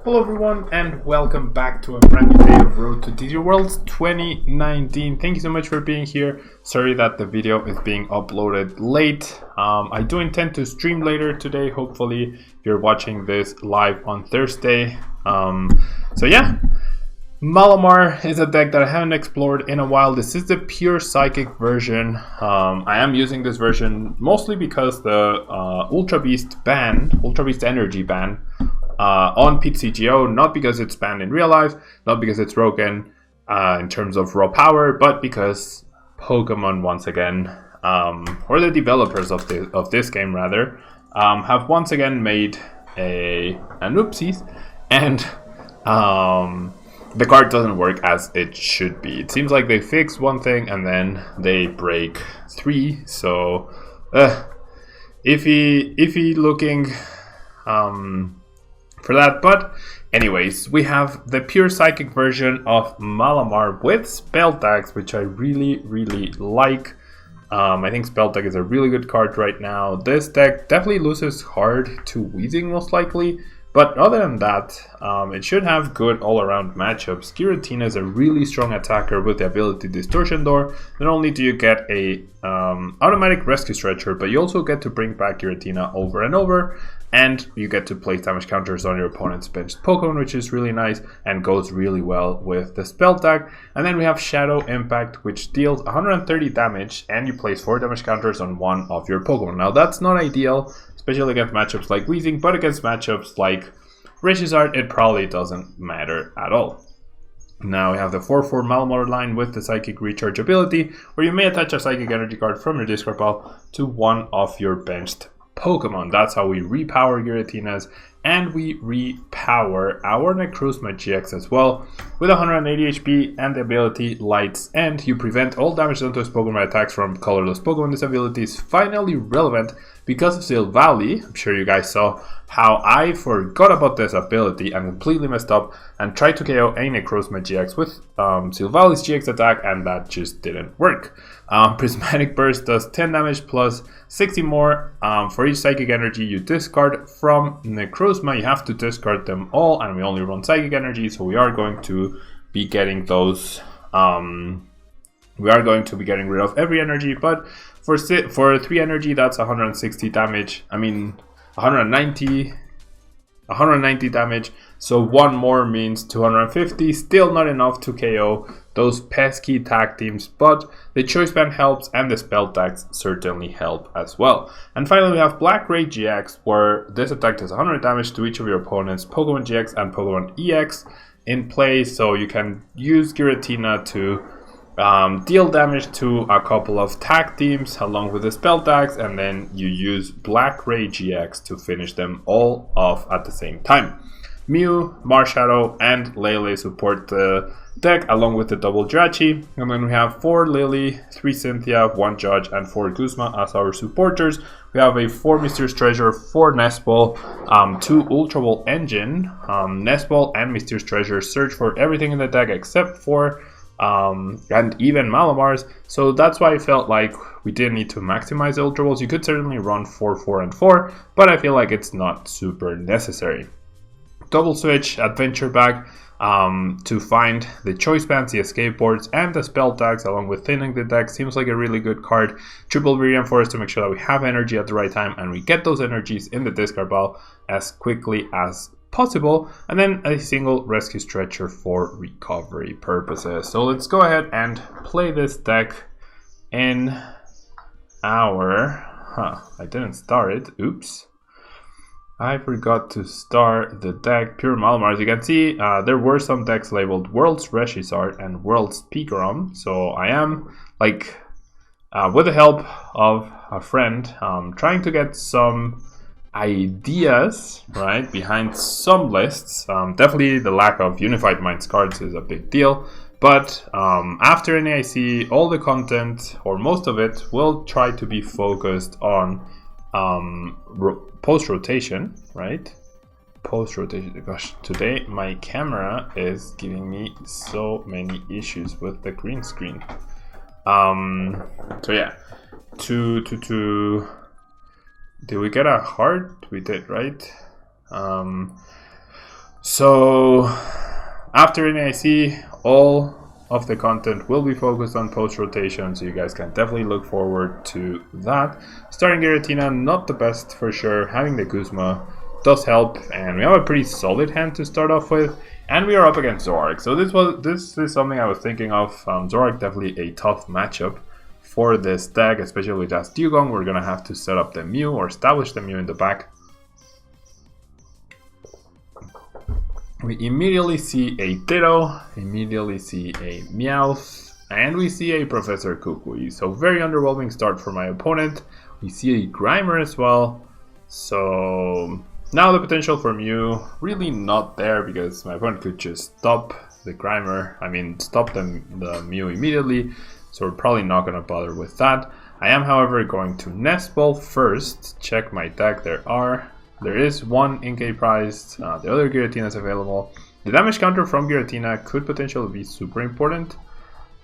Hello everyone and welcome back to a brand new day of Road to TCG Worlds 2019. Thank you so much for being here. Sorry that the video is being uploaded late. I do intend to stream later today. Hopefully if you're watching this live on Thursday. So yeah, Malamar is a deck that I haven't explored in a while. This is the pure psychic version. I am using this version mostly because the Ultra Beast energy ban on PTCGO, not because it's banned in real life, not because it's broken in terms of raw power, but because Pokemon once again, or the developers of this game rather, have once again made an oopsies, and the card doesn't work as it should be. It seems like they fix one thing and then they break three, so iffy looking for that. But anyways, we have the pure psychic version of Malamar with spell tags, which I really like. I think spell tag is a really good card right now. This deck definitely loses hard to Weezing most likely, but other than that, it should have good all-around matchups. Giratina is a really strong attacker with the ability Distortion Door. Not only do you get a automatic rescue stretcher, but you also get to bring back Giratina over and over, and you get to place damage counters on your opponent's benched Pokemon, which is really nice and goes really well with the spell tag. And then we have Shadow Impact, which deals 130 damage, and you place 4 damage counters on one of your Pokemon. Now that's not ideal, especially against matchups like Weezing, but against matchups like Charizard, it probably doesn't matter at all. Now we have the 4/4 Malamar line with the Psychic Recharge ability, where you may attach a Psychic Energy card from your discard pile to one of your benched Pokemon. That's how we repower Giratinas, and we repower our Necrozma GX as well with 180 HP and the ability Lights End. You prevent all damage done to this Pokemon by attacks from colorless Pokemon. This ability is finally relevant because of Silvally. I'm sure you guys saw how I forgot about this ability and completely messed up and tried to KO a Necrozma GX with Silvally's GX attack, and that just didn't work. Prismatic Burst does 10 damage plus 60 more for each Psychic Energy you discard from Necrozma. You have to discard them all, and we only run Psychic Energy, so we are going to be getting those. We are going to be getting rid of every energy, but for 3 energy, that's 160 damage. I mean, 190 damage. So one more means 250. Still not enough to KO those pesky tag teams, but the choice band helps, and the spell tags certainly help as well. And finally, we have Black Ray GX, where this attack does 100 damage to each of your opponent's Pokemon GX and Pokemon EX in play. So you can use Giratina to deal damage to a couple of tag teams along with the spell tags, and then you use Black Ray GX to finish them all off at the same time. Mew, Marshadow, and Lele support the deck along with the double Jirachi, and then we have 4 Lily, 3 Cynthia, 1 Judge, and 4 Guzma as our supporters. We have a 4 Mysterious Treasure, 4 Nest Ball, 2 Ultra Ball Engine. Nest Ball and Mysterious Treasure search for everything in the deck except for and even Malamars, so that's why I felt like we didn't need to maximize the Ultra Balls. You could certainly run 4, 4, and 4, but I feel like it's not super necessary. Double switch Adventure Bag to find the choice bands, the escape boards, and the spell tags along with thinning the deck seems like a really good card. Triple Viridian Forest to make sure that we have energy at the right time and we get those energies in the discard pile as quickly as possible, and then a single rescue stretcher for recovery purposes. So let's go ahead and play this deck in our I didn't start it. Oops, I forgot to start the deck. Pure Malamar. As you can see, there were some decks labeled World's Charizard and World's Pikarom, so I am like with the help of a friend trying to get some ideas right behind some lists. Definitely the lack of Unified Minds cards is a big deal, but after NAIC, all the content or most of it will try to be focused on post rotation, right? Post rotation. Gosh, today my camera is giving me so many issues with the green screen. So yeah, did we get a heart? We did, right? So after NAIC, all of the content will be focused on post-rotation, so you guys can definitely look forward to that. Starting Giratina, not the best for sure. Having the Guzma does help, and we have a pretty solid hand to start off with. And we are up against Zorak, so this is something I was thinking of. Zorak definitely a tough matchup for this deck, especially with as Dugong. We're gonna have to set up the Mew or establish the Mew in the back. We immediately see a Ditto, immediately see a Meowth, and we see a Professor Kukui. So very underwhelming start for my opponent. We see a Grimer as well. So now the potential for Mew really not there, because my opponent could just stop the Grimer. I mean, stop the Mew immediately. So we're probably not going to bother with that. I am, however, going to Nest Ball first. Check my deck. There is one in-game prize, the other Giratina is available. The damage counter from Giratina could potentially be super important.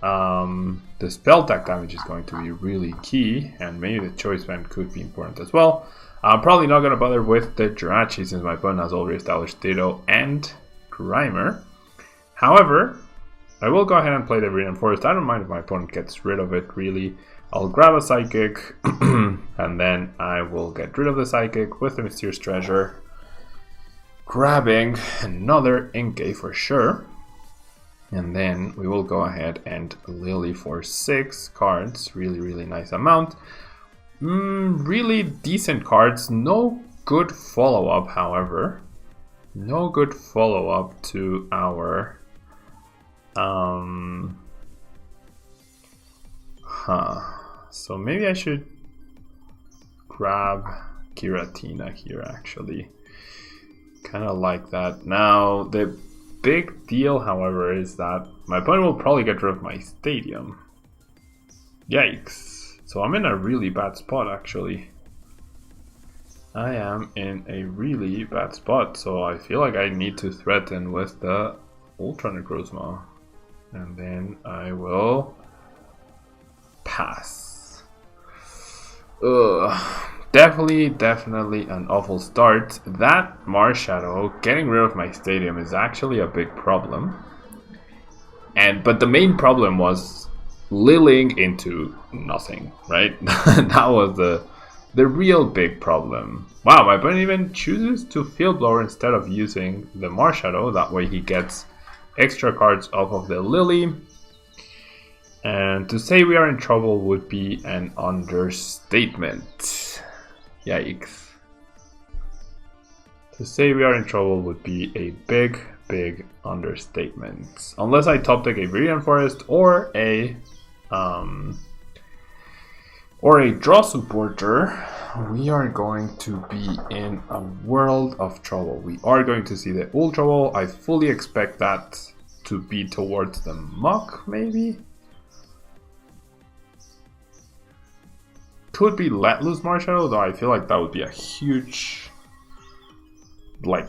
The spell attack damage is going to be really key, and maybe the choice band could be important as well. I'm probably not going to bother with the Jirachi since my opponent has already established Ditto and Grimer. However, I will go ahead and play the Reinforced. I don't mind if my opponent gets rid of it, really. I'll grab a Psychic, and then I will get rid of the Psychic with the Mysterious Treasure. Grabbing another Inkay for sure. And then we will go ahead and Lily for 6 cards. Really, really nice amount. Really decent cards. No good follow-up, however. No good follow-up to our... So maybe I should grab Giratina here, actually. Kind of like that. Now, the big deal, however, is that my opponent will probably get rid of my Stadium. Yikes. So I'm in a really bad spot, actually. I am in a really bad spot, so I feel like I need to threaten with the Ultra Necrozma. And then I will pass. Definitely an awful start. That Marshadow, getting rid of my Stadium, is actually a big problem. But the main problem was lilying into nothing, right? That was the real big problem. Wow, my opponent even chooses to Field Blower instead of using the Marshadow. That way he gets extra cards off of the Lily. And to say we are in trouble would be an understatement. Yikes. To say we are in trouble would be a big understatement. Unless I top deck a Viridian Forest or a draw supporter, we are going to be in a world of trouble. We are going to see the Ultra Wall. I fully expect that to be towards the Muck, maybe? Could be Let Loose Marshadow, though I feel like that would be a huge, like,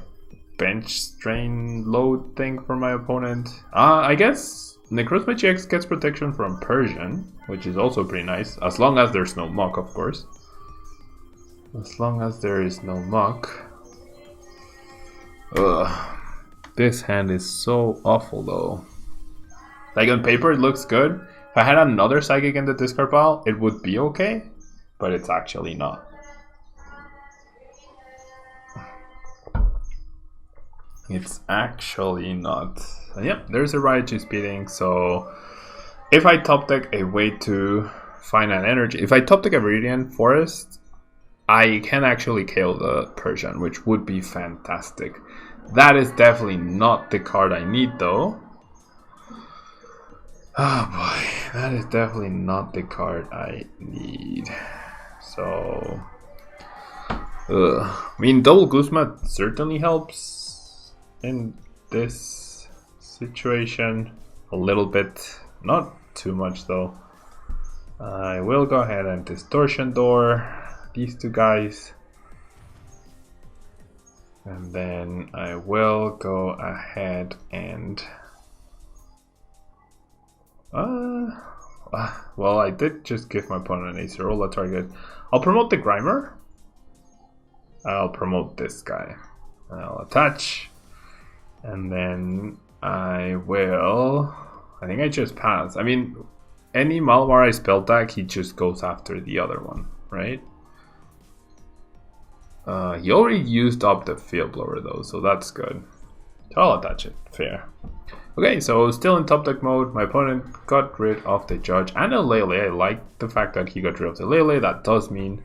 bench strain load thing for my opponent. I guess Necrozma GX gets protection from Persian, which is also pretty nice, as long as there's no Muck, of course. As long as there is no Muck. Ugh. This hand is so awful, though. Like, on paper it looks good. If I had another Psychic in the discard pile, it would be okay. But it's actually not. It's actually not. And yep, there's a Raichu Speeding. So if I top deck a way to find an energy, if I top deck a Viridian Forest, I can actually KO the Persian, which would be fantastic. That is definitely not the card I need, though. Oh boy, that is definitely not the card I need. So, I mean, double Guzma certainly helps in this situation a little bit, not too much though. I will go ahead and Distortion Door these two guys, and then I will go ahead and well, I did just give my opponent an Acerola target. I'll promote the Grimer. I'll promote this guy. I'll attach. And then I think I just pass. I mean, any Malamar I spell tag, he just goes after the other one, right? He already used up the field blower though, so that's good. So I'll attach it, fair. Okay, so still in top deck mode, my opponent got rid of the Judge and a Lele. I like the fact that he got rid of the Lele. That does mean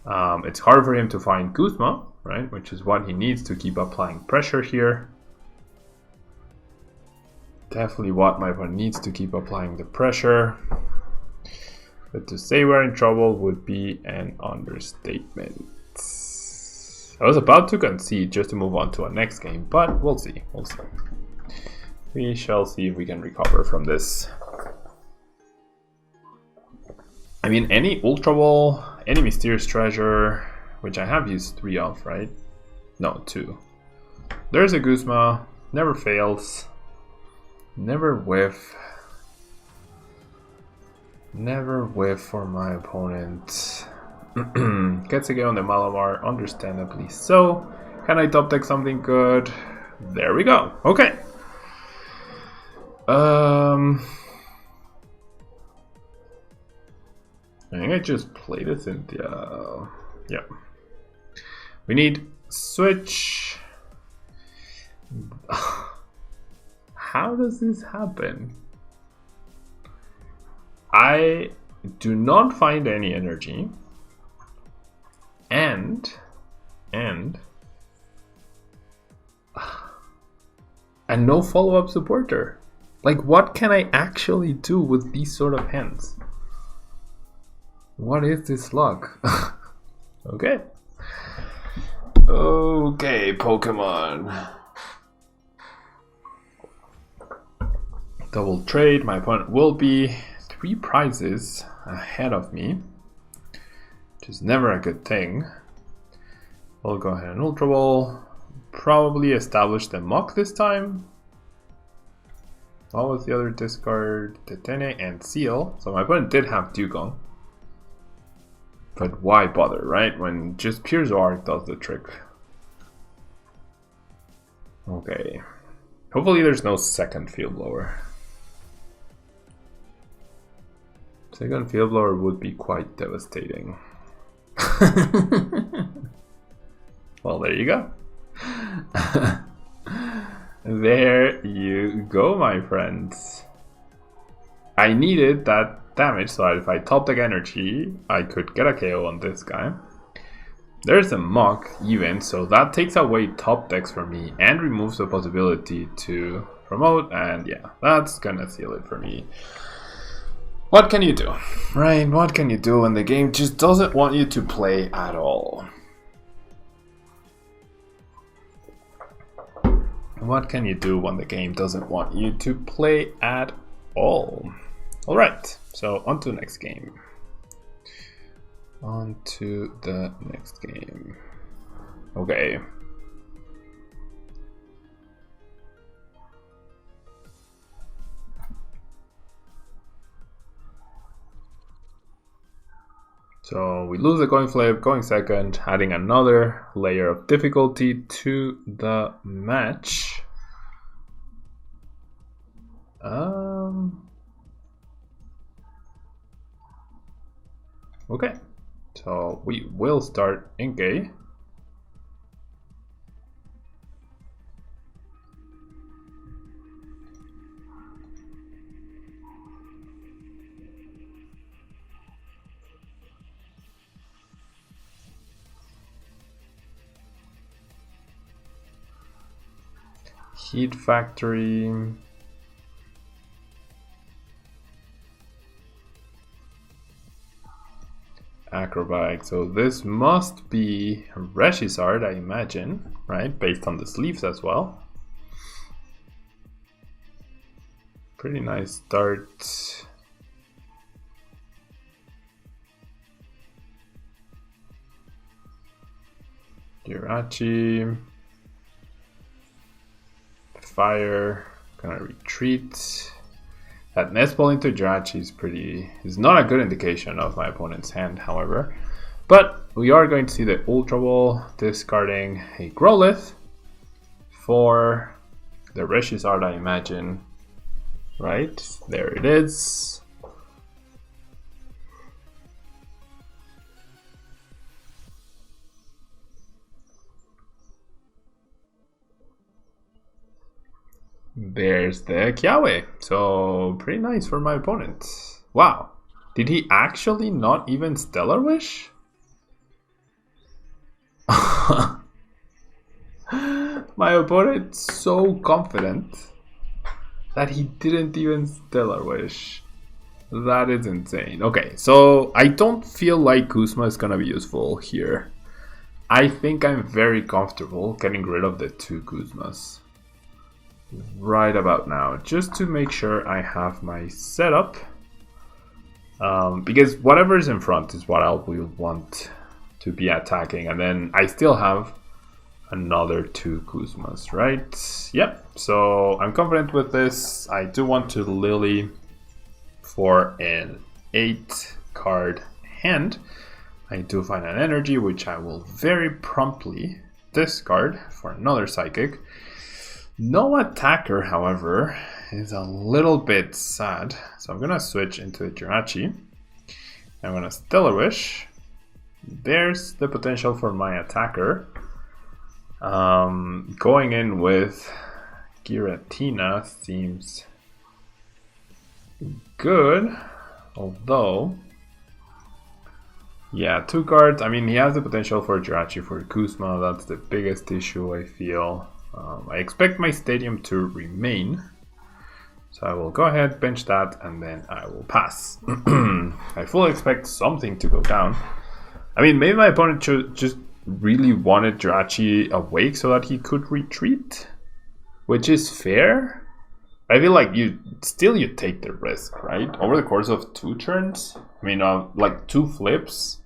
it's hard for him to find Guzma, right? Which is what he needs to keep applying pressure here. Definitely what my opponent needs to keep applying the pressure. But to say we're in trouble would be an understatement. I was about to concede just to move on to our next game, but we'll see. We'll see. We shall see if we can recover from this. I mean, any Ultra Ball, any Mysterious Treasure, which I have used 3 of, right? No, 2. There's a Guzma, never fails. Never whiff. Never whiff for my opponent. Gets again on the Malamar, understandably so. Can I top deck something good? There we go. Okay. I think I just played a Cynthia. Yeah. We need switch. How does this happen? I do not find any energy. And no follow-up supporter. Like, what can I actually do with these sort of hands? What is this luck? Okay. Okay, Pokemon. Double trade. My opponent will be 3 prizes ahead of me, which is never a good thing. We'll go ahead and Ultra Ball. Probably establish the Muck this time. What was the other discard? Tetene and Seal. So my opponent did have Dugong. But why bother, right? When just pure Zoark does the trick. Okay. Hopefully there's no second field blower. Second field blower would be quite devastating. Well, there you go. There you go, my friends. I needed that damage so that if I top deck energy, I could get a KO on this guy. There's a Muck even, so that takes away top decks for me and removes the possibility to promote, and yeah, that's gonna seal it for me. What can you do, right? What can you do when the game just doesn't want you to play at all? What can you do when the game doesn't want you to play at all? Alright, so on to the next game. On to the next game. Okay. So we lose the coin flip, going second, adding another layer of difficulty to the match. Okay, so we will start Inkay. Heat Factory. Acrobat. So this must be Regizard, I imagine, right? Based on the sleeves as well. Pretty nice start. Giratina. Fire. Gonna retreat. That nest ball into Giratina is not a good indication of my opponent's hand, however. But we are going to see the Ultra Ball discarding a Growlithe for the Reshizard, I imagine. Right, there it is. There's the Kiawe. So pretty nice for my opponent. Wow. Did he actually not even Stellar Wish? My opponent's so confident that he didn't even Stellar Wish. That is insane. Okay, so I don't feel like Guzma is gonna be useful here. I think I'm very comfortable getting rid of the 2 Guzmas right about now, just to make sure I have my setup. Because whatever is in front is what I will want to be attacking, and then I still have another 2 Guzmas, right? Yep, so I'm confident with this. I do want to Lily for an 8 card hand. I do find an energy, which I will very promptly discard for another Psychic. No attacker, however, is a little bit sad. So I'm gonna switch into the Jirachi. I'm gonna Stellar Wish. There's the potential for my attacker. Going in with Giratina seems good, although, yeah, 2 cards. I mean, he has the potential for Jirachi for Guzma. That's the biggest issue, I feel. I expect my stadium to remain, so I will go ahead, bench that, and then I will pass. I fully expect something to go down. I mean, maybe my opponent just really wanted Jirachi awake so that he could retreat, which is fair. I feel like you take the risk, right? Over the course of 2 turns, I mean, like 2 flips,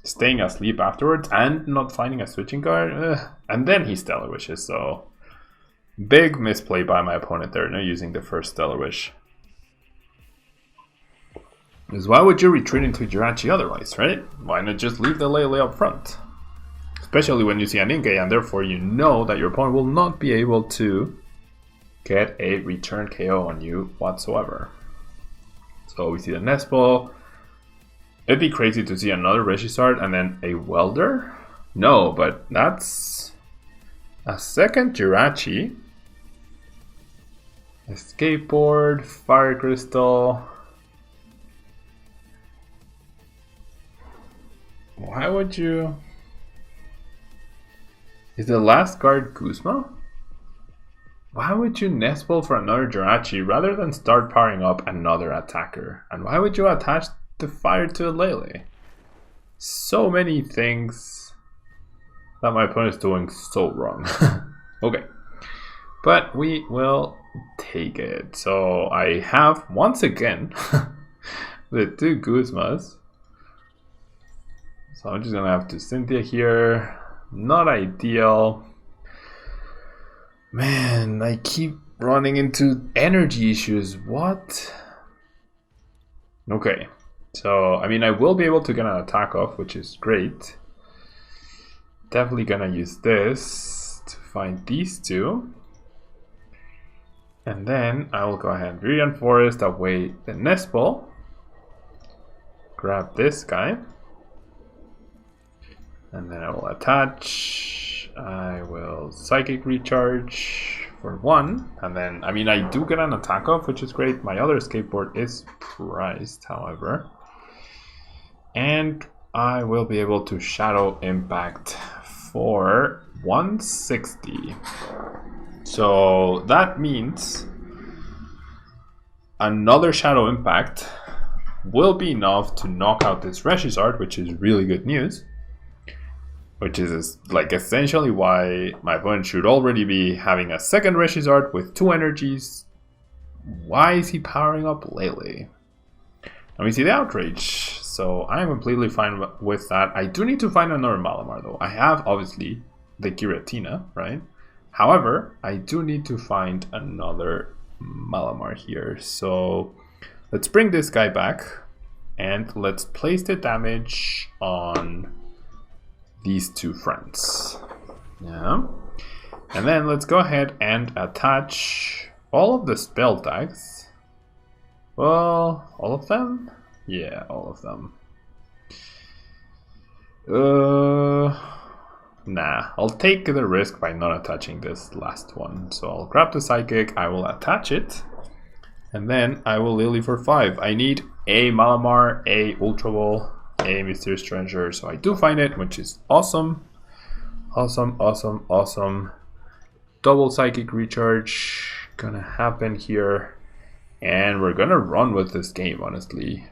staying asleep afterwards and not finding a switching card, and then he Stellar Wishes, so big misplay by my opponent there, not using the first Stellar Wish. Because why would you retreat into Jirachi otherwise, right? Why not just leave the Lele up front? Especially when you see an Inge, and therefore you know that your opponent will not be able to get a return KO on you whatsoever. So we see the Nespo. It'd be crazy to see another Reshizard and then a Welder. No, but that's a second Jirachi. A Skateboard, Fire Crystal. Why would you... Is the last card Guzma? Why would you Nespo for another Jirachi rather than start powering up another attacker? And why would you attach the fire to a Lele? So many things that my opponent is doing so wrong. Okay, but we will take it. So I have, once again, the 2 Guzmas. So I'm just gonna have to Cynthia here. Not ideal. Man, I keep running into energy issues. What? Okay, so I mean, I will be able to get an attack off, which is great. Definitely gonna use this to find these 2. And then I will go ahead and Viridian Forest away the Nespo. Grab this guy. And then I will attach. I will Psychic Recharge for 1. And then, I mean, I do get an attack off, which is great. My other Skateboard is priced, however. And I will be able to Shadow Impact for 160. So that means another Shadow Impact will be enough to knock out this Reshizard, which is really good news. Which is like essentially why my opponent should already be having a second Reshizard with 2 energies. Why is he powering up Lele? And we see the Outrage. So I am completely fine with that. I do need to find another Malamar though. I have obviously the Giratina, right? However, I do need to find another Malamar here. So let's bring this guy back and let's place the damage on these 2 friends. Yeah. And then let's go ahead and attach all of the spell tags. Well, all of them? Yeah, all of them. Nah, I'll take the risk by not attaching this last one. So I'll grab the Psychic, I will attach it, and then I will Lily for 5. I need a Malamar, a Ultra Ball, a Mysterious Treasure, so I do find it, which is awesome. Awesome. Double Psychic recharge gonna happen here, and we're gonna run with this game, honestly.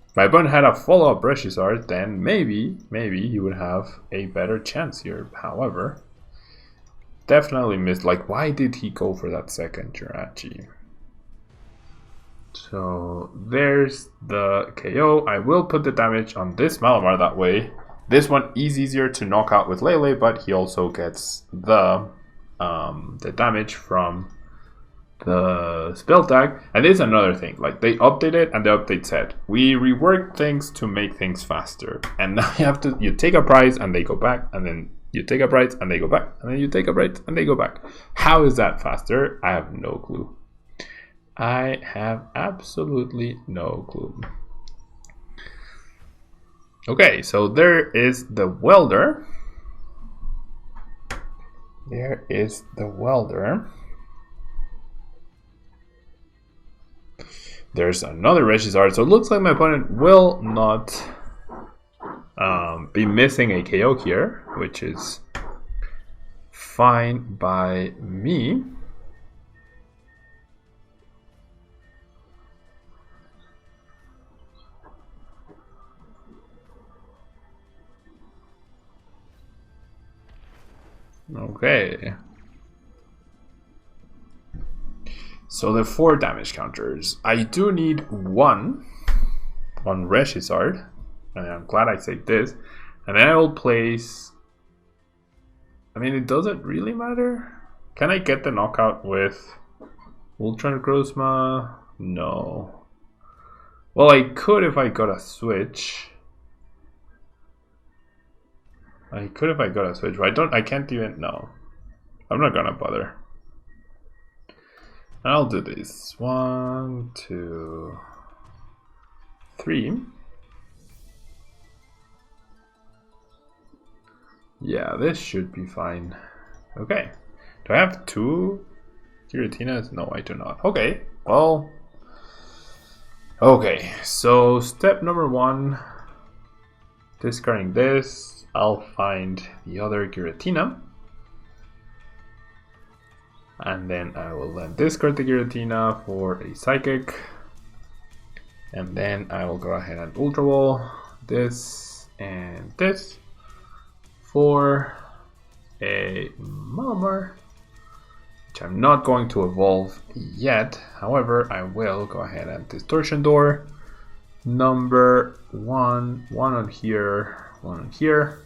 If my opponent had a follow-up Breshizard, then maybe he would have a better chance here. However, definitely missed. Like, why did he go for that second Jirachi? So there's the KO. I will put the damage on this Malamar that way. This one is easier to knock out with Lele, but he also gets the damage from the spell tag. And this is another thing, like they updated and the update said we reworked things to make things faster, and now you take a prize and they go back, and then you take a prize and they go back, and then you take a prize and they go back. How is that faster? I have no clue. I have absolutely no clue. Okay, so there is the welder. There's another Regizard, so it looks like my opponent will not be missing a KO here, which is fine by me. Okay. So the 4 damage counters. I do need one on Regizard, and I'm glad I saved this. And then I will place. I mean, it doesn't really matter. Can I get the knockout with Ultra Necrozma? No. Well, I could if I got a switch. But I can't even. No. I'm not gonna bother. I'll do this. 1, 2, 3. Yeah, this should be fine. Okay. Do I have 2 Giratinas? No, I do not. Okay. Well. Okay. So step number 1. Discarding this. I'll find the other Giratina. And then I will then discard the Giratina for a Psychic. And then I will go ahead and Ultra Ball this and this for a Malamar, which I'm not going to evolve yet. However, I will go ahead and Distortion Door. Number 1, 1 on here, 1 on here.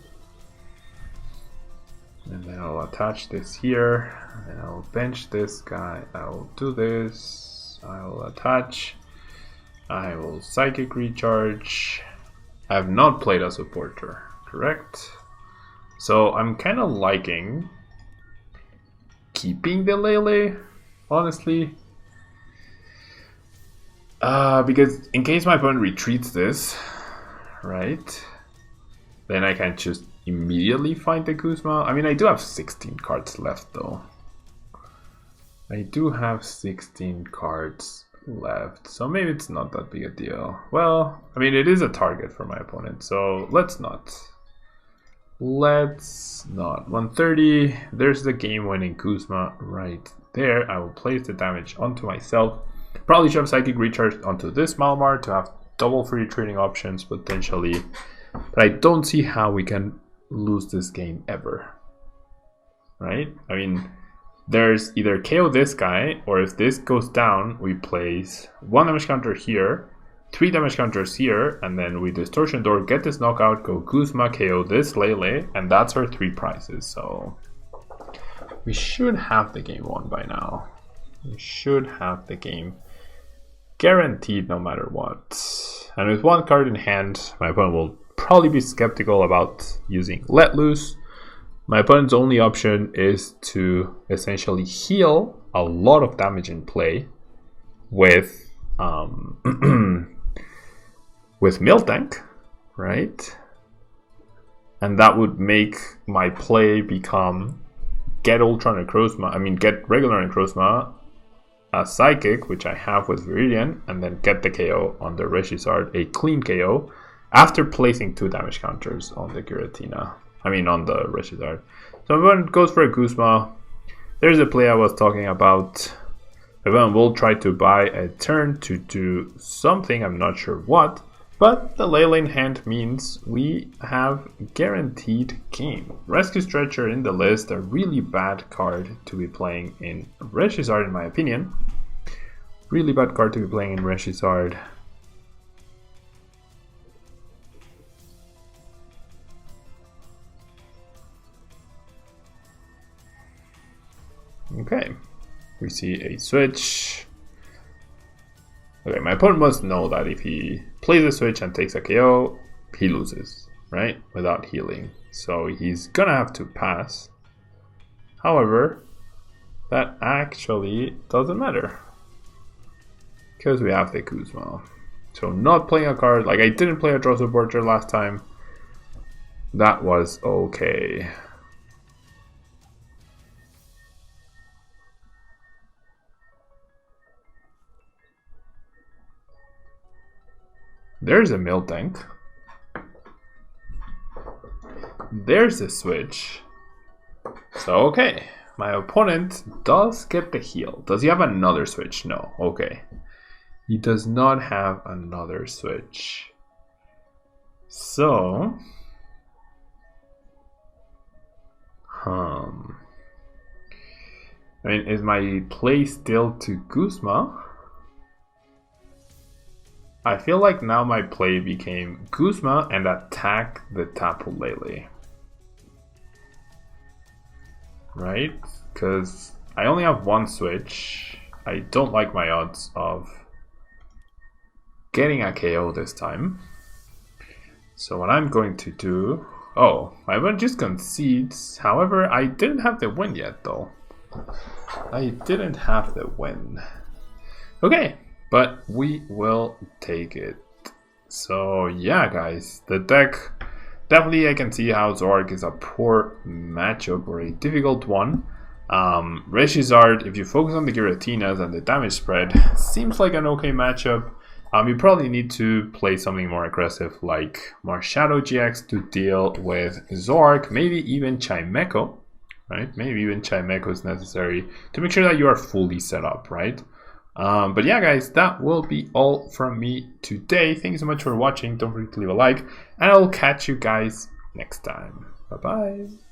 And then I'll attach this here, and I'll bench this guy. I'll do this. I'll attach. I will Psychic Recharge. I have not played a supporter, correct? So I'm kind of liking keeping the Lele, honestly. Because in case my opponent retreats this, right? Then I can just immediately find the Guzma. I mean, I do have 16 cards left though. I do have 16 cards left, so maybe it's not that big a deal. Well, I mean, it is a target for my opponent, so let's not. 130, there's the game-winning Guzma right there. I will place the damage onto myself. Probably should have Psychic Recharge onto this Malamar to have double free trading options potentially. But I don't see how we can lose this game ever. Right? I mean, there's either KO this guy, or if this goes down, we place 1 damage counter here, 3 damage counters here, and then we Distortion Door, get this knockout, go Guzma, KO this Lele, and that's our 3 prizes. So we should have the game won by now. We should have the game guaranteed no matter what. And with 1 card in hand, my opponent will probably be skeptical about using Let Loose, My opponent's only option is to essentially heal a lot of damage in play with with Miltank, right? And that would make my play become get Ultra Necrozma, get regular Necrozma, a Psychic, which I have with Viridian, and then get the KO on the Regizard, a clean KO, after placing 2 damage counters on the Giratina. On the Regizard. So everyone goes for a Guzma. There's a play I was talking about. Everyone will try to buy a turn to do something, I'm not sure what, but the Lele in hand means we have guaranteed game. Rescue Stretcher in the list, a really bad card to be playing in Regizard in my opinion. Really bad card to be playing in Regizard. Okay, we see a switch. Okay, my opponent must know that if he plays a switch and takes a KO, he loses, right? Without healing. So he's gonna have to pass. However, that actually doesn't matter, because we have the Guzma. So not playing a card, like I didn't play a draw supporter last time. That was okay. There's a Miltank. There's a switch. So, okay. My opponent does get the heal. Does he have another switch? No. Okay. He does not have another switch. So... is my play still to Guzma? I feel like now my play became Guzma and attack the Tapu Lele. Right? Because I only have 1 switch. I don't like my odds of getting a KO this time. So what I'm going to do... Oh, my opponent just concedes. However, I didn't have the win yet though. I didn't have the win. Okay. But we will take it. So yeah, guys, the deck, definitely I can see how Zork is a poor matchup or a difficult one. Regizard, if you focus on the Giratinas and the damage spread, seems like an okay matchup. You probably need to play something more aggressive like Marshadow GX to deal with Zork, maybe even Chimecho, right? Maybe even Chimecho is necessary to make sure that you are fully set up, right? But yeah, guys, that will be all from me today. Thank you so much for watching. Don't forget to leave a like, and I'll catch you guys next time. Bye-bye.